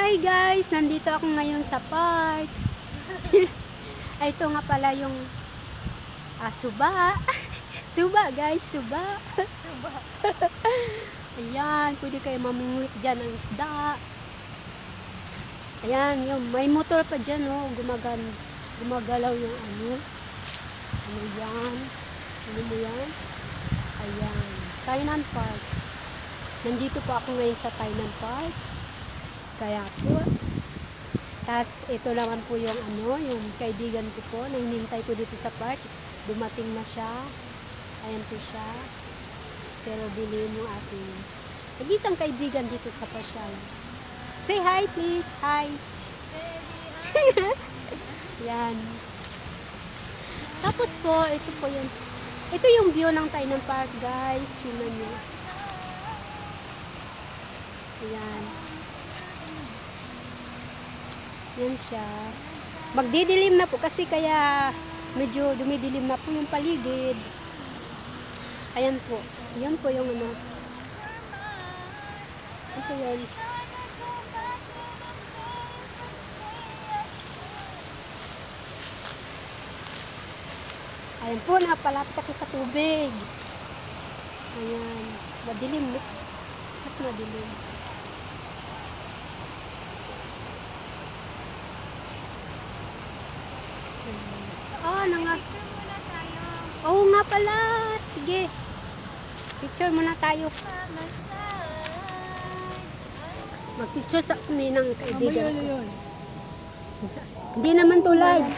Hi guys! Nandito ako ngayon sa park. Ay, ito nga pala yung suba. Suba guys, suba. Suba. Ayan, pwede kayo mamingwit dyan ng isda. Ayan, yung may motor pa dyan, oh. Gumagalaw yung ano. Ano yan? Ano mo yan? Ayan, Tainan Park. Nandito po ako ngayon sa Tainan Park. Kaya po. Tapos ito naman po yung ano, yung kaibigan ko po na hinintay ko dito sa park. Dumating na siya. Ayan po siya. Pero bilhin yung ating nag-isang kaibigan dito sa pasyal. Say hi please. Hi. Yan. Tapos po, ito po yun. Ito yung view ng Tainan Park guys. Tingnan niyo. Ayan. Yan siya. Magdidilim na po kasi kaya medyo dumidilim na po yung paligid. Ayan po. Yan po yung ano. Ito yan. Ayan po, napalapit ako sa tubig. Ayan. Madilim. At madilim. Picture muna tayo. Oo nga pala. Sige. Picture muna tayo. Mag-picture sa kami ng kaibigan ko. Hindi naman to live.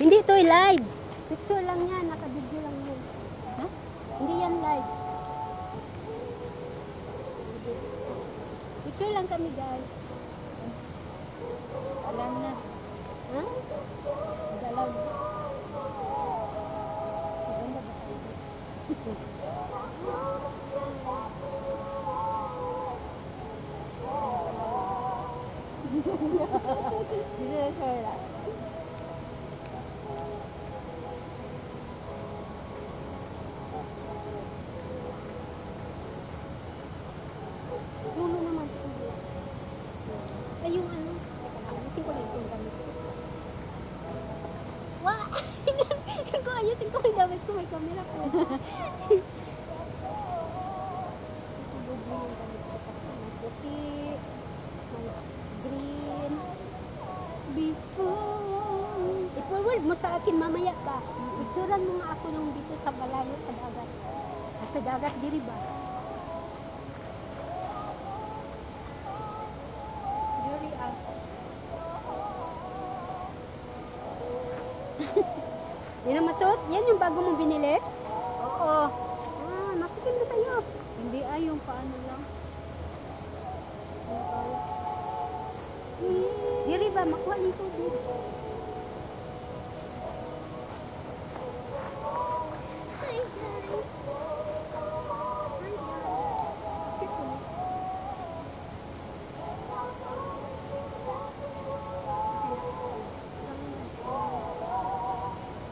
Hindi to live. Picture lang yan. Naka-video lang yan. Ha? Hindi yan live. Sige. Picture lang kami guys. Alam na. Ha? Galaw. Maganda ba tayo? Sulo naman, sulo. Ay, yung ano. Teka lang, ayusin ko lang yung gamit ko. Wah! Kung ayusin ko yung gamit ko, may camera ko. Isubog mo yung gamit ko kasi may puti, may green. Before. I-forward mo sa akin mamaya pa. Picturean mo nga ako nung dito sa malayo sa dagat. Sa dagat, diri ba? Yuri out. Yan ang masuot? Yan yung bago mong binili? Oo. Masukin na sa'yo. Hindi ay yung paano lang. Diri ba, makuha ng tubig. Hi guys. Hi guys.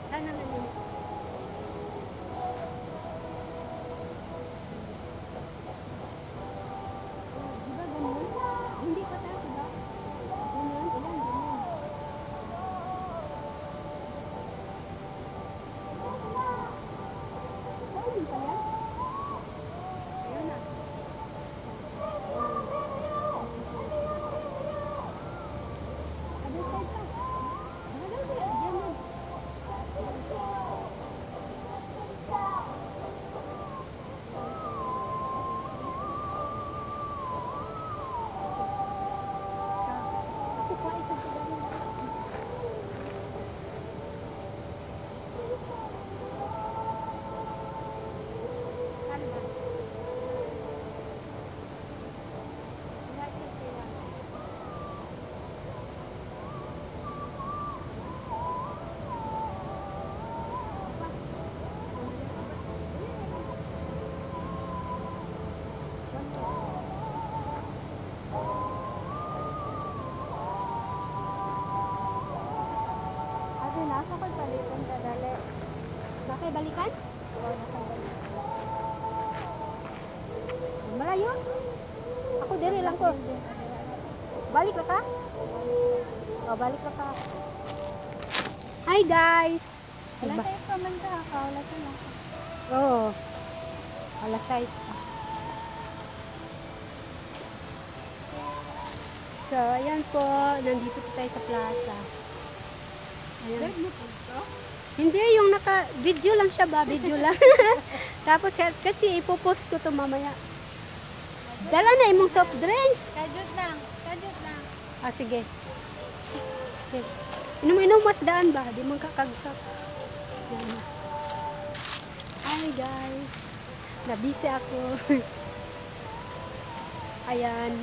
Sana na yun. Di ba ganun? Hindi pa tayo, diba? Ganun, ilan, ganun. Saan yun pala? Ayun na. Other side pa. Hanggang sila, diyan yan. Ako pa ito sa ganun. Ano ba? Ate, nasa ko balikan ka dali. Bakit balikan? Oo, nasa balikan. Malayo? Ako diri lang ko. Balik na ka? O, balik na ka. Hi guys! Wala Diba? tayo pa man ka. Wala ka lang. Oo. Alas 6 pa. So, ayan po. Nandito po tayo sa plaza. Ayan. Hindi, yung naka-video lang siya ba? Video lang. Tapos kasi ipopost ko to mamaya. Dala na imong soft drinks. Kajut lang. Kajut lang. Ah, sige. Okay. Inom-inom mas daan ba? Di man kakagsak. Yan. Hi guys. Nabisi ako. Ayan.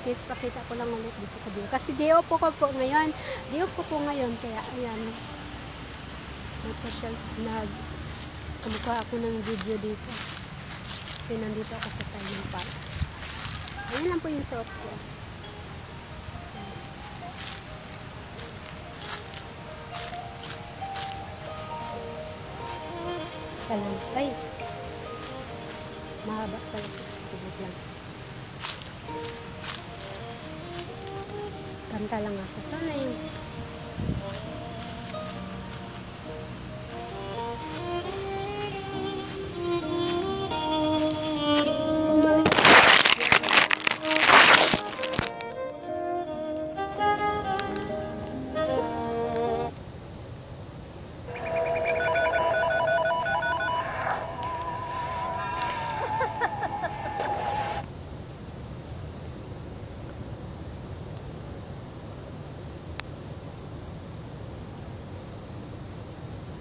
Pakita ko lang ulit dito sa video. Kasi day off ko po ngayon. Day off ko po ngayon. Kaya ayan. Kumukha ako ng video dito. Kasi nandito ako sa Thailand Park. Ayan lang po yung suot ko. Salam. Ay. Mahaba pala. Sigit lang. Kanta lang ako. Sana yung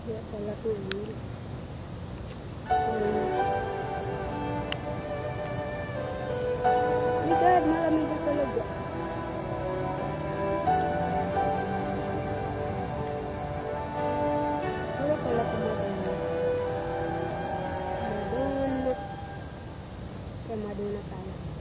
ya pala ito eh. Oh my God, malamig na talaga. Wala pala kumaduna. Maduna. Kaya maduna tayo.